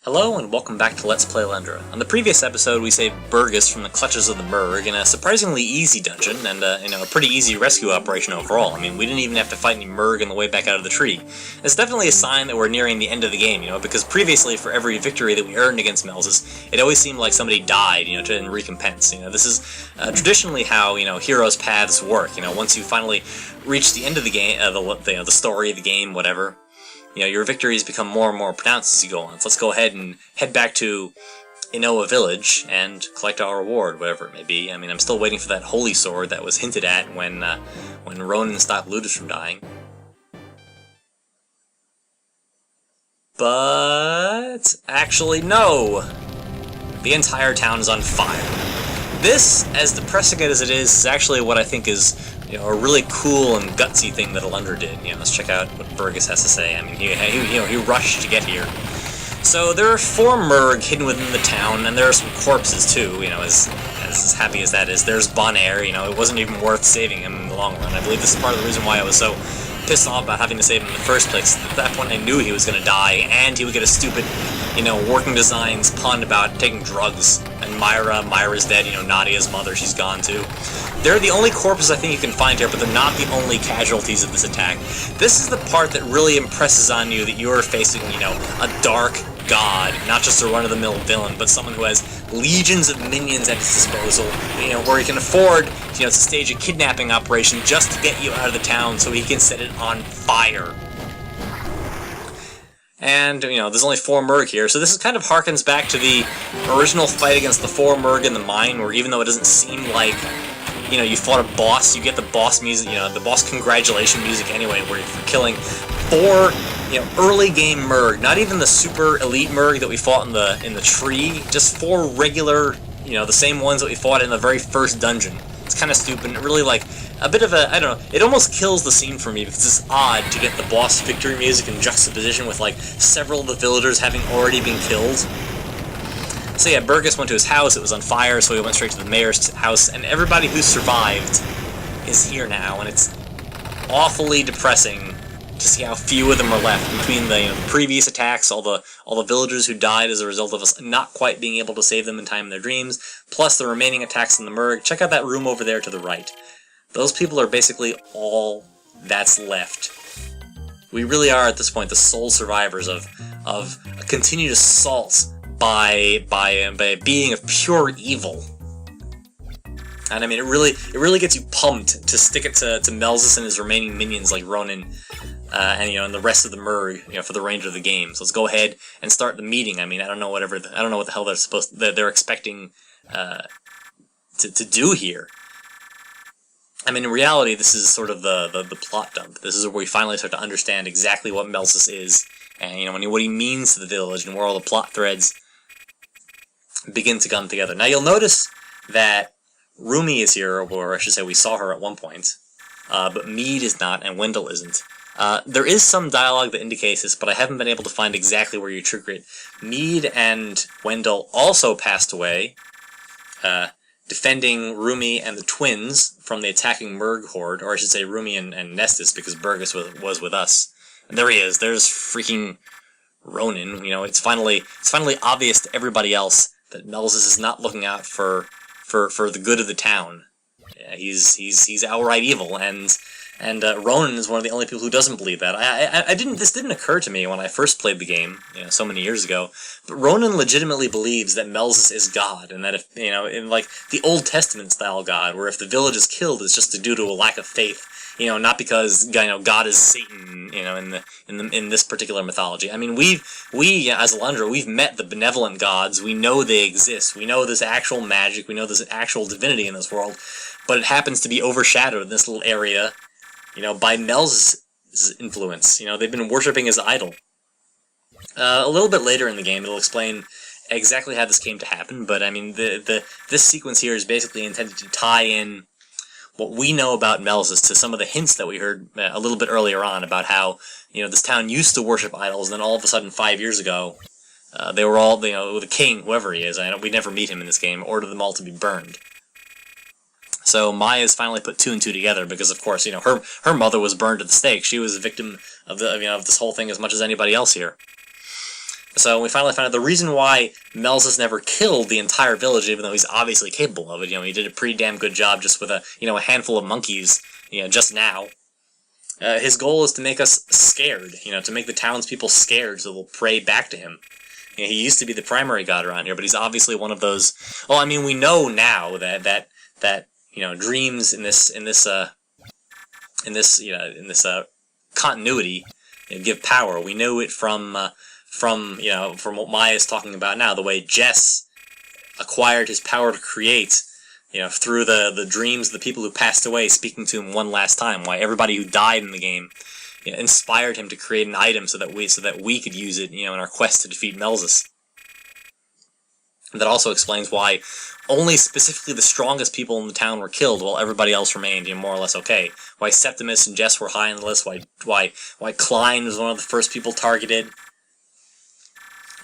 Hello and welcome back to Let's Play Alundra. On the previous episode, we saved Burgess from the clutches of the Murg in a surprisingly easy dungeon, and a pretty easy rescue operation overall. I mean, we didn't even have to fight any Murg on the way back out of the tree. It's definitely a sign that we're nearing the end of the game, because previously, for every victory that we earned against Melzus, it always seemed like somebody died, in recompense. This is traditionally how, heroes' paths work. Once you finally reach the end of the game, the story of the game, whatever. Your victories become more and more pronounced as you go on. So let's go ahead and head back to Inoa Village and collect our reward, whatever it may be. I mean, I'm still waiting for that holy sword that was hinted at when Ronan stopped Ludus from dying. But actually, no! The entire town is on fire. This, as depressing as it is actually what I think is a really cool and gutsy thing that Alundra did. Let's check out what Burgess has to say. I mean, he rushed to get here. So there are 4 Murg hidden within the town, and there are some corpses too. As happy as that is. There's Bonaire. It wasn't even worth saving him in the long run. I believe this is part of the reason why I was so pissed off about having to save him in the first place. At that point, I knew he was going to die, and he would get a stupid, working designs pun about taking drugs. And Myra's dead. Nadia's mother, she's gone too. They're the only corpses I think you can find here, but they're not the only casualties of this attack. This is the part that really impresses on you that you're facing, a dark god, not just a run-of-the-mill villain, but someone who has legions of minions at his disposal, where he can afford, to stage a kidnapping operation just to get you out of the town so he can set it on fire. And, there's only 4 Murg here, so this kind of harkens back to the original fight against the 4 Murg in the mine, where even though it doesn't seem like you fought a boss, you get the boss music, the boss congratulation music anyway, where you're killing 4, early game Murg, not even the super elite Murg that we fought in the tree, just 4 regular, the same ones that we fought in the very first dungeon. It's kind of stupid, and really, a bit of a, I don't know, it almost kills the scene for me, because it's odd to get the boss victory music in juxtaposition with, several of the villagers having already been killed. So yeah, Burgess went to his house, it was on fire, so he went straight to the mayor's house, and everybody who survived is here now, and it's awfully depressing to see how few of them are left. Between the previous attacks, all the villagers who died as a result of us not quite being able to save them in time in their dreams, plus the remaining attacks in the Murg. Check out that room over there to the right. Those people are basically all that's left. We really are, at this point, the sole survivors of a continued assault by a being of pure evil. And I mean, it really gets you pumped to stick it to Melzus and his remaining minions like Ronan, and the rest of the Murg, for the range of the game. So let's go ahead and start the meeting. I mean, I don't know what the hell they're expecting to do here. I mean, in reality, this is sort of the plot dump. This is where we finally start to understand exactly what Melzus is, and what he means to the village, and where all the plot threads begin to come together. Now, you'll notice that Rumi is here, or I should say we saw her at one point, but Mead is not, and Wendell isn't. There is some dialogue that indicates this, but I haven't been able to find exactly where you trigger it. Mead and Wendell also passed away, defending Rumi and the twins from the attacking Murg horde, or I should say Rumi and Nestus, because Burgess was with us. And there he is. There's freaking Ronan. It's finally obvious to everybody else that Melzus is not looking out for the good of the town. Yeah, he's outright evil, and Ronan is one of the only people who doesn't believe that. This didn't occur to me when I first played the game, so many years ago. But Ronan legitimately believes that Melzus is God, and that if in the Old Testament style God, where if the village is killed, it's just due to a lack of faith. Not because God is Satan. In this particular mythology. I mean, we as Alundra, we've met the benevolent gods. We know they exist. We know there's actual magic. We know there's actual divinity in this world, but it happens to be overshadowed in this little area, by Mel's influence. They've been worshipping his idol. A little bit later in the game, it'll explain exactly how this came to happen. But I mean, this sequence here is basically intended to tie in what we know about Melzus to some of the hints that we heard a little bit earlier on about how, this town used to worship idols, and then all of a sudden 5 years ago, they were all, the king, whoever he is, we never meet him in this game, ordered them all to be burned. So Maya's finally put 2 and 2 together because, of course, her mother was burned at the stake. She was a victim of of this whole thing as much as anybody else here. So we finally found out the reason why Melzus never killed the entire village, even though he's obviously capable of it. He did a pretty damn good job just with a handful of monkeys, just now. His goal is to make us scared, to make the townspeople scared so they'll pray back to him. He used to be the primary god around here, but he's obviously one of those. Well, I mean, we know now that dreams in this continuity give power. We know it from what Maya is talking about now, the way Jess acquired his power to create, through the dreams of the people who passed away speaking to him one last time, why everybody who died in the game inspired him to create an item so that we could use it, in our quest to defeat Melzus. And that also explains why only specifically the strongest people in the town were killed while everybody else remained, more or less okay. Why Septimus and Jess were high on the list, why Klein was one of the first people targeted.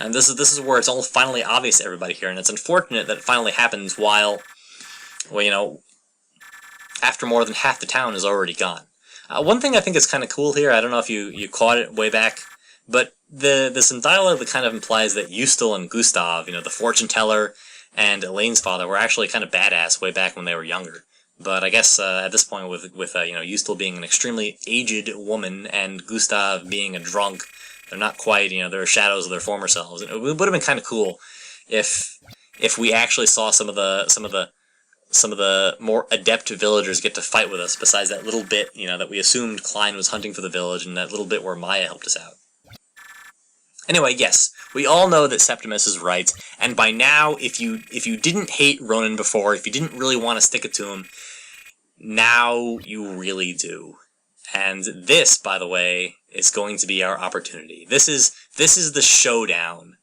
And this is where it's all finally obvious to everybody here, and it's unfortunate that it finally happens after more than half the town is already gone. One thing I think is kind of cool here, I don't know if you caught it way back, but there's some dialogue that kind of implies that Eustil and Gustav, the fortune teller and Elaine's father, were actually kind of badass way back when they were younger. But I guess at this point, with Eustil being an extremely aged woman and Gustav being a drunk, they're not quite, they're shadows of their former selves. And it would have been kind of cool if we actually saw some of the more adept villagers get to fight with us, besides that little bit, that we assumed Klein was hunting for the village, and that little bit where Maya helped us out. Anyway, yes, we all know that Septimus is right, and by now, if you didn't hate Ronan before, if you didn't really want to stick it to him, now you really do. And this, by the way, is going to be our opportunity. This is the showdown.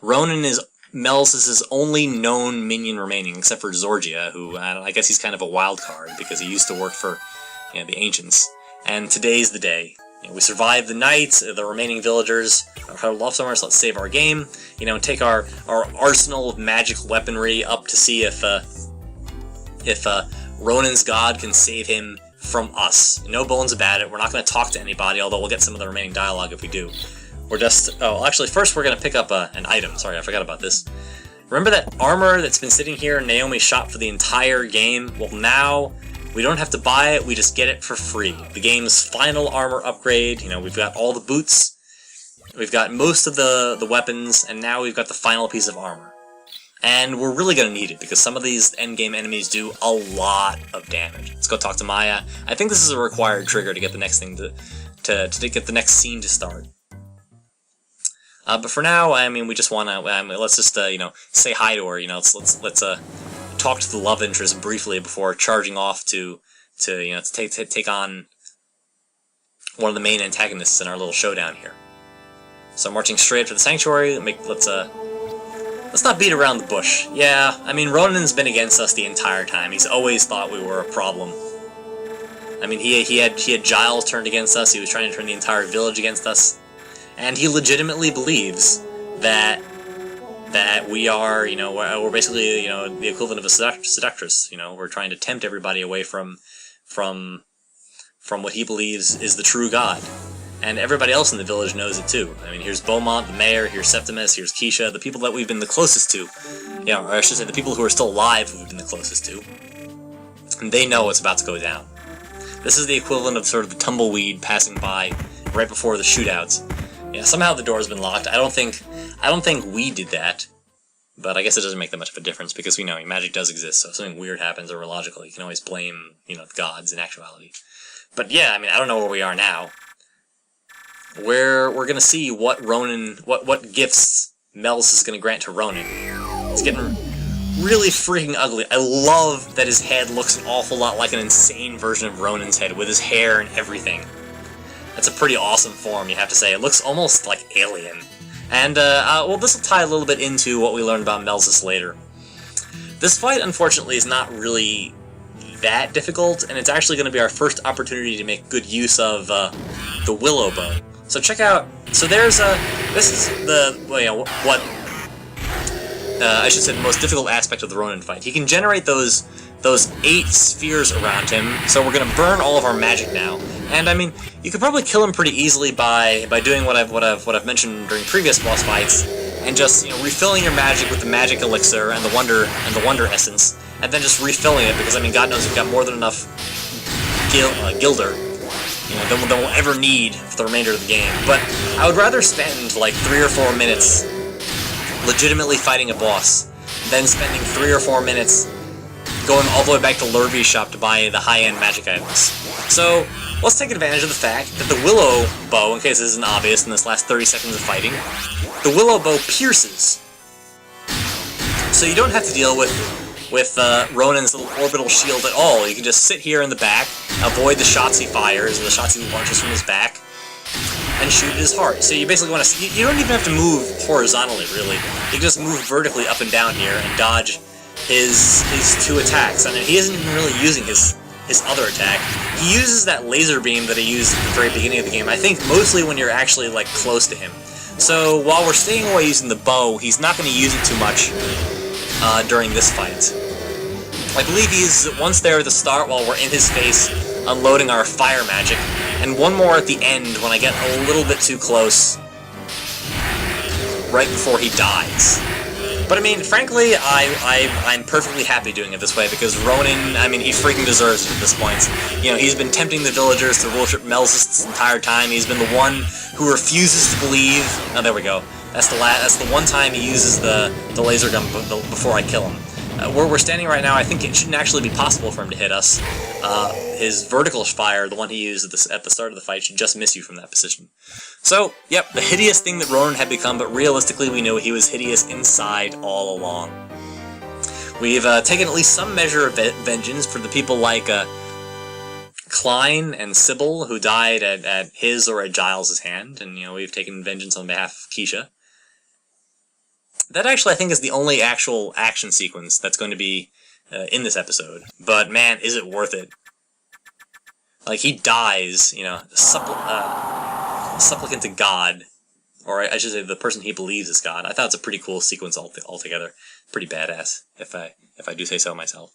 Ronan is Melzus' only known minion remaining, except for Zorgia, who, I guess he's kind of a wild card, because he used to work for the Ancients. And today's the day. We survived the night, the remaining villagers are huddled off somewhere, so let's save our game, and take our arsenal of magical weaponry up to see if Ronan's god can save him from us. No bones about it. We're not going to talk to anybody, although we'll get some of the remaining dialogue if we do. We're just... Oh, actually, first we're going to pick up an item. Sorry, I forgot about this. Remember that armor that's been sitting here in Naomi's shop for the entire game? Well, now we don't have to buy it, we just get it for free. The game's final armor upgrade. We've got all the boots, we've got most of the weapons, and now we've got the final piece of armor. And we're really going to need it, because some of these endgame enemies do a lot of damage. Let's go talk to Maya. I think this is a required trigger to get the next thing to get the next scene to start. But for now, we just want to, let's just, say hi to her, let's talk to the love interest briefly before charging off to take on one of the main antagonists in our little showdown here. So marching straight up to the sanctuary, let's not beat around the bush. Yeah, Ronan's been against us the entire time. He's always thought we were a problem. He had Giles turned against us, he was trying to turn the entire village against us. And he legitimately believes that we are, we're basically, the equivalent of a seductress. We're trying to tempt everybody away from what he believes is the true god. And everybody else in the village knows it too. Here's Beaumont, the mayor, here's Septimus, here's Keisha, the people that we've been the closest to. Or I should say the people who are still alive who we've been the closest to. And they know what's about to go down. This is the equivalent of sort of the tumbleweed passing by right before the shootouts. Yeah, somehow the door's been locked. I don't think we did that, but I guess it doesn't make that much of a difference, because we know magic does exist, so if something weird happens or illogical, you can always blame, the gods in actuality. But yeah, I don't know where we are now. We're gonna see what Ronan, what gifts Melzus is gonna grant to Ronan. It's getting really freaking ugly. I love that his head looks an awful lot like an insane version of Ronan's head, with his hair and everything. That's a pretty awesome form, you have to say. It looks almost like alien. And, this will tie a little bit into what we learned about Melzus later. This fight, unfortunately, is not really that difficult, and it's actually going to be our first opportunity to make good use of the Willow Bone. So check out... So there's this is the... I should say the most difficult aspect of the Ronan fight. He can generate those those 8 spheres around him, so we're gonna burn all of our magic now. And I mean, you could probably kill him pretty easily by doing what I've mentioned during previous boss fights, and just, you know, refilling your magic with the magic elixir and the wonder essence, and then just refilling it, because I mean, God knows we've got more than enough Gilder, you know, than we'll ever need for the remainder of the game. But I would rather spend like 3 or 4 minutes legitimately fighting a boss than spending 3 or 4 minutes going all the way back to Lurvy's shop to buy the high-end magic items. So let's take advantage of the fact that the Willow Bow, in case this isn't obvious in this last 30 seconds of fighting, the Willow Bow pierces. So you don't have to deal with Ronan's little orbital shield at all. You can just sit here in the back, avoid the shots he fires, or the shots he launches from his back, and shoot at his heart. So you basically want to... You don't even have to move horizontally, really. You can just move vertically up and down here and dodge his 2 attacks. I mean, he isn't even really using his other attack. He uses that laser beam that he used at the very beginning of the game, I think mostly when you're actually, like, close to him. So while we're staying away using the bow, he's not going to use it too much during this fight. I believe he uses it once there at the start while we're in his face, unloading our fire magic, and one more at the end when I get a little bit too close, right before he dies. But I mean, frankly, I'm perfectly happy doing it this way, because Ronan, I mean, he freaking deserves it at this point. You know, he's been tempting the villagers to worship Melzus this entire time. He's been the one who refuses to believe... Oh, there we go. That's the one time he uses the laser gun before I kill him. Where we're standing right now, I think it shouldn't actually be possible for him to hit us. His vertical fire, the one he used at the start of the fight, should just miss you from that position. So, yep, the hideous thing that Ronan had become, but realistically we know he was hideous inside all along. We've taken at least some measure of vengeance for the people like Klein and Sybil, who died at his or at Giles' hand, and, you know, we've taken vengeance on behalf of Keisha. That actually, I think, is the only actual action sequence that's going to be in this episode. But, man, is it worth it. Like, he dies, you know, supplicant to God. Or I should say, the person he believes is God. I thought it's a pretty cool sequence altogether. Pretty badass, if I do say so myself.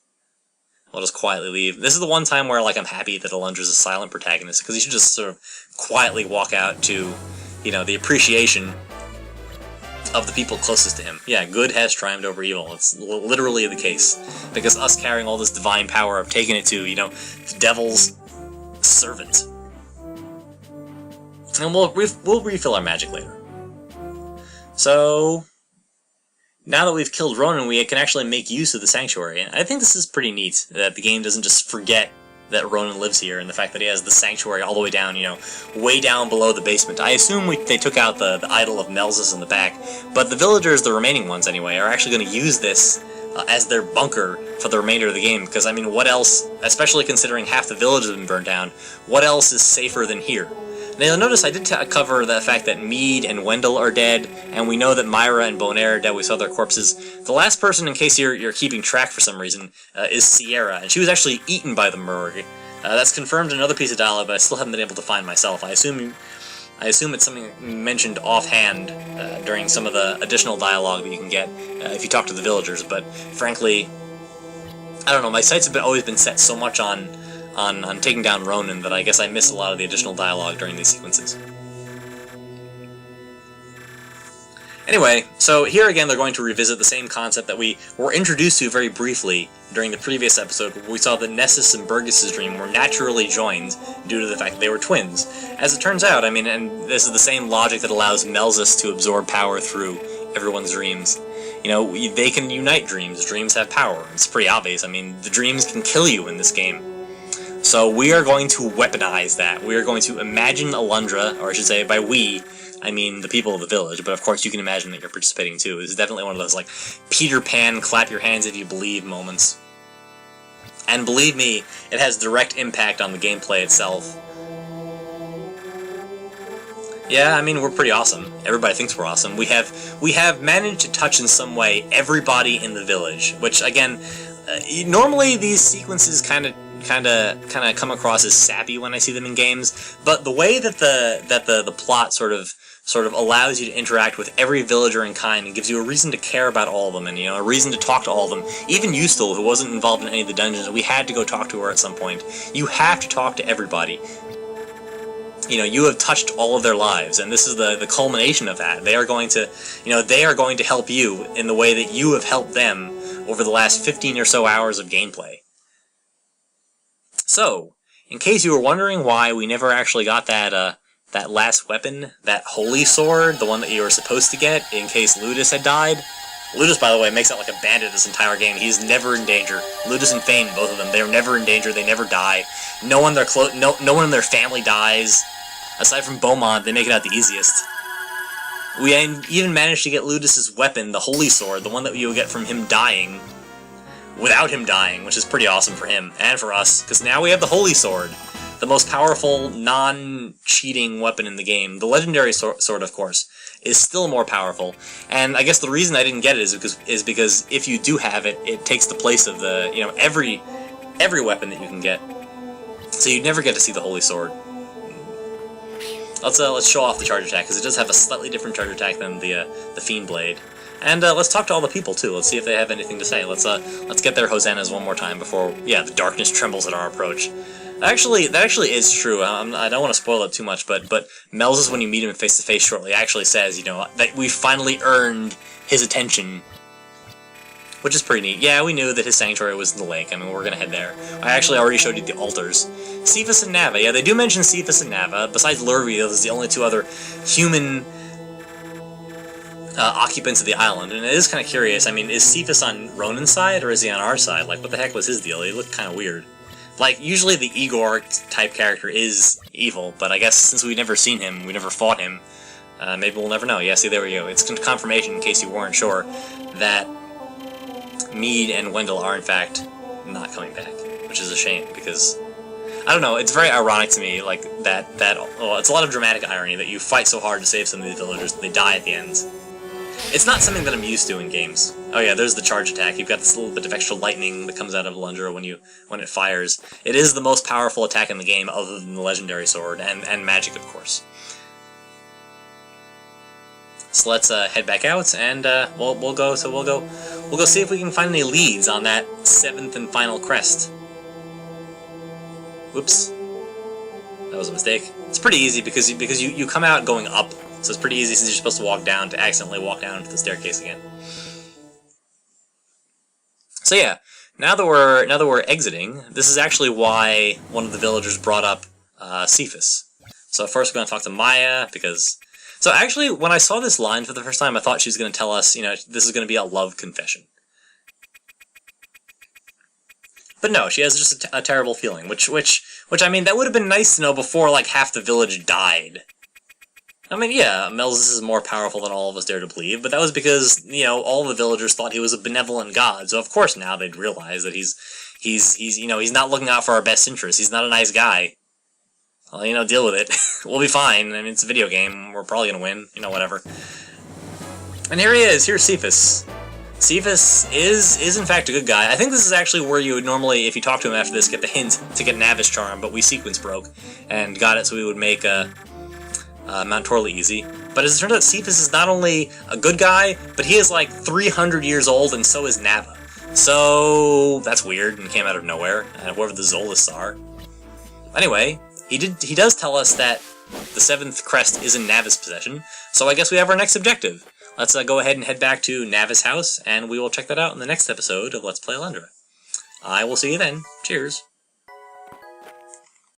I'll just quietly leave. This is the one time where, like, I'm happy that Alundra's a silent protagonist, because he should just sort of quietly walk out to, you know, the appreciation of the people closest to him. Yeah, good has triumphed over evil. It's literally the case. Because us carrying all this divine power have taken it to, you know, the devil's servant. And we'll refill our magic later. So, now that we've killed Ronan, we can actually make use of the sanctuary. And I think this is pretty neat, that the game doesn't just forget that Ronan lives here, and the fact that he has the sanctuary all the way down, you know, way down below the basement. I assume they took out the idol of Melzus in the back, but the villagers, the remaining ones anyway, are actually going to use this as their bunker for the remainder of the game, because, I mean, what else, especially considering half the village has been burned down, what else is safer than here? Now, you'll notice I did cover the fact that Mead and Wendell are dead, and we know that Myra and Bonaire are dead. We saw their corpses. The last person, in case you're keeping track for some reason, is Sierra, and she was actually eaten by the Murg. That's confirmed in another piece of dialogue, but I still haven't been able to find myself. I assume it's something mentioned offhand during some of the additional dialogue that you can get if you talk to the villagers, but frankly, I don't know, my sights have always been set so much on taking down Ronan that I guess I miss a lot of the additional dialogue during these sequences. Anyway, so here again they're going to revisit the same concept that we were introduced to very briefly during the previous episode, where we saw that Nessus and Burgess' dream were naturally joined due to the fact that they were twins. As it turns out, I mean, and this is the same logic that allows Melzus to absorb power through everyone's dreams. You know, they can unite dreams. Dreams have power. It's pretty obvious. I mean, the dreams can kill you in this game. So we are going to weaponize that. We are going to imagine Alundra, or I should say by we, I mean the people of the village, but of course you can imagine that you're participating too. It's definitely one of those, like, Peter Pan, clap your hands if you believe moments. And believe me, it has direct impact on the gameplay itself. Yeah, I mean, we're pretty awesome. Everybody thinks we're awesome. We have managed to touch in some way everybody in the village, which, again, normally these sequences kind of come across as sappy when I see them in games, but the way that the plot sort of sort of allows you to interact with every villager in kind and gives you a reason to care about all of them and, you know, a reason to talk to all of them. Even Yustel, who wasn't involved in any of the dungeons, we had to go talk to her at some point. You have to talk to everybody. You know, you have touched all of their lives, and this is the culmination of that. They are going to, you know, they are going to help you in the way that you have helped them over the last 15 or so hours of gameplay. So, in case you were wondering why we never actually got that, that last weapon, that holy sword, the one that you were supposed to get in case Ludus had died. Ludus, by the way, makes out like a bandit this entire game. He's never in danger. Ludus and Fane, both of them, they are never in danger. They never die. No one in their family dies. Aside from Beaumont, they make it out the easiest. We even managed to get Ludus's weapon, the holy sword, the one that you will get from him dying, without him dying, which is pretty awesome for him and for us, because now we have the holy sword. The most powerful, non-cheating weapon in the game. The legendary sword, of course, is still more powerful. And I guess the reason I didn't get it is because if you do have it, it takes the place of the, you know, every weapon that you can get. So you'd never get to see the holy sword. Let's show off the charge attack, because it does have a slightly different charge attack than the Fiend Blade. And let's talk to all the people too. Let's see if they have anything to say. Let's get their hosannas one more time before, yeah, the darkness trembles at our approach. That actually is true. I don't want to spoil it too much, but Melzus, when you meet him face to face shortly, actually says, you know, that we finally earned his attention, which is pretty neat. Yeah, we knew that his sanctuary was in the lake. I mean, we're gonna head there. I actually already showed you the altars. Cephas and Nava. Yeah, they do mention Cephas and Nava. Besides Lurvy, those are the only two other human occupants of the island, and it is kind of curious. I mean, is Cephas on Ronan's side, or is he on our side? Like, what the heck was his deal? He looked kind of weird. Like, usually the Igor-type character is evil, but I guess since we've never seen him, we never fought him, maybe we'll never know. Yeah, see, there we go. It's confirmation, in case you weren't sure, that Mead and Wendell are, in fact, not coming back, which is a shame, because, I don't know, it's very ironic to me, like, well, it's a lot of dramatic irony that you fight so hard to save some of these villagers that they die at the end. It's not something that I'm used to in games. Oh yeah, there's the charge attack. You've got this little bit of extra lightning that comes out of Alundra when it fires. It is the most powerful attack in the game, other than the legendary sword and magic, of course. So let's head back out, and we'll go see if we can find any leads on that 7th and final crest. Whoops, that was a mistake. It's pretty easy because you come out going up. So it's pretty easy since you're supposed to walk down to accidentally walk down into the staircase again. So yeah, now that we're exiting, this is actually why one of the villagers brought up Cephas. So first we're going to talk to Maya, because... So actually, when I saw this line for the first time, I thought she was going to tell us, you know, this is going to be a love confession. But no, she has just a terrible feeling, which I mean, that would have been nice to know before, like, half the village died. I mean, yeah, Melzus is more powerful than all of us dare to believe, but that was because, you know, all the villagers thought he was a benevolent god, so of course now they'd realize that he's you know, he's not looking out for our best interests, he's not a nice guy. Well, you know, deal with it. We'll be fine. I mean, it's a video game, we're probably gonna win, you know, whatever. And here he is, here's Cephas. Cephas is in fact a good guy. I think this is actually where you would normally, if you talk to him after this, get the hint to get Navis Charm, but we sequence broke, and got it so we would make Mount Torley easy. But as it turns out, Cephas is not only a good guy, but he is like 300 years old, and so is Nava. So that's weird and came out of nowhere, whoever the Zolists are. Anyway, he does tell us that the 7th crest is in Nava's possession, so I guess we have our next objective. Let's go ahead and head back to Nava's house, and we will check that out in the next episode of Let's Play Alundra. I will see you then. Cheers.